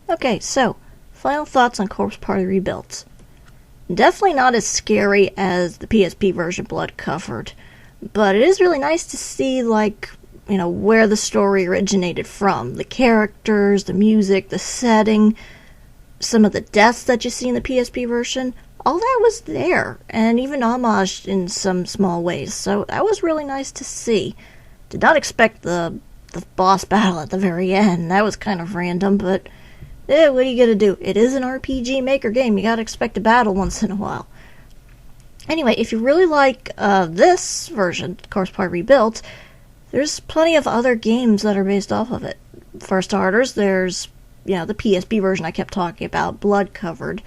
Okay, so, final thoughts on Corpse Party Rebuilt. Definitely not as scary as the PSP version Blood Covered, but it is really nice to see, where the story originated from. The characters, the music, the setting, some of the deaths that you see in the PSP version, all that was there, and even homaged in some small ways, so that was really nice to see. Did not expect the boss battle at the very end. That was kind of random, but what are you gonna do? It is an RPG Maker game. You gotta expect a battle once in a while. Anyway, if you really like this version, Corpse Party Rebuilt, there's plenty of other games that are based off of it. For starters, there's the PSP version I kept talking about, Blood Covered.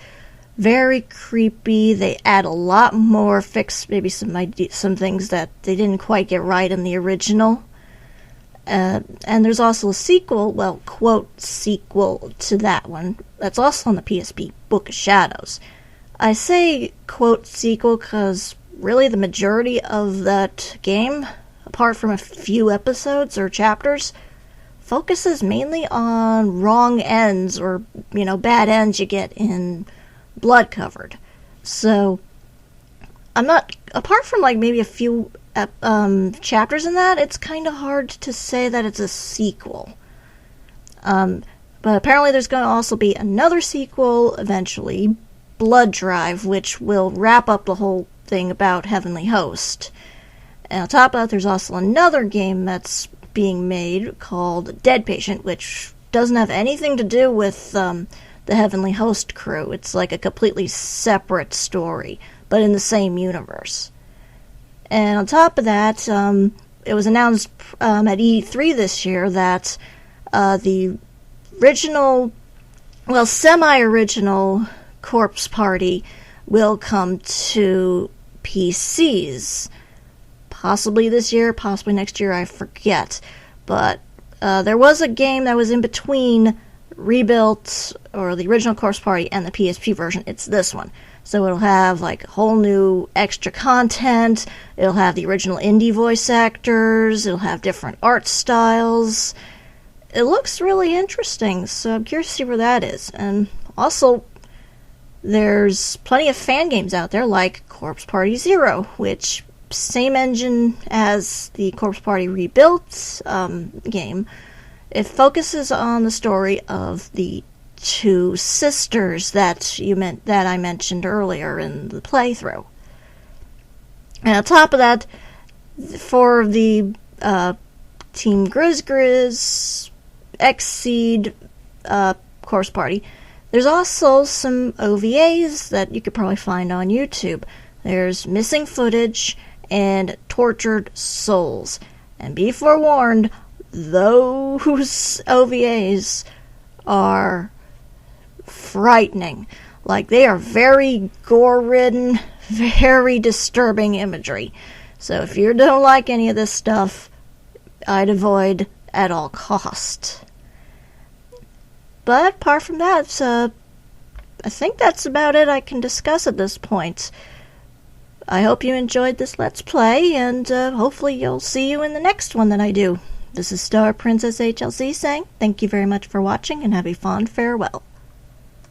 Very creepy. They add a lot more, fix maybe some things that they didn't quite get right in the original. And there's also a sequel, well, quote, sequel to that one, that's also on the PSP, Book of Shadows. I say, quote, sequel because really the majority of that game, apart from a few episodes or chapters, focuses mainly on wrong ends or, bad ends you get in Blood Covered. So, apart from maybe a few chapters in that, it's kind of hard to say that it's a sequel. But apparently there's going to also be another sequel eventually, Blood Drive, which will wrap up the whole thing about Heavenly Host. And on top of that, there's also another game that's being made called Dead Patient, which doesn't have anything to do with the Heavenly Host crew. It's like a completely separate story, but in the same universe. And on top of that, it was announced at E3 this year that the semi-original Corpse Party will come to PCs. Possibly this year, possibly next year, I forget. But there was a game that was in between Rebuilt, or the original Corpse Party, and the PSP version. It's this one. So it'll have a whole new extra content, it'll have the original indie voice actors, it'll have different art styles. It looks really interesting, so I'm curious to see where that is. And also, there's plenty of fan games out there like Corpse Party Zero, which, same engine as the Corpse Party Rebuilt game. It focuses on the story of the two sisters that I mentioned earlier in the playthrough. And on top of that, for the Team Grizz Xseed Corpse Party, there's also some OVAs that you could probably find on YouTube. There's Missing Footage and Tortured Souls. And be forewarned, those OVAs are frightening. They are very gore-ridden, very disturbing imagery. So if you don't like any of this stuff, I'd avoid at all cost. But apart from that, I think that's about it I can discuss at this point. I hope you enjoyed this Let's Play, and hopefully you'll see you in the next one that I do. This is StarPrincessHLC saying thank you very much for watching, and have a fond farewell.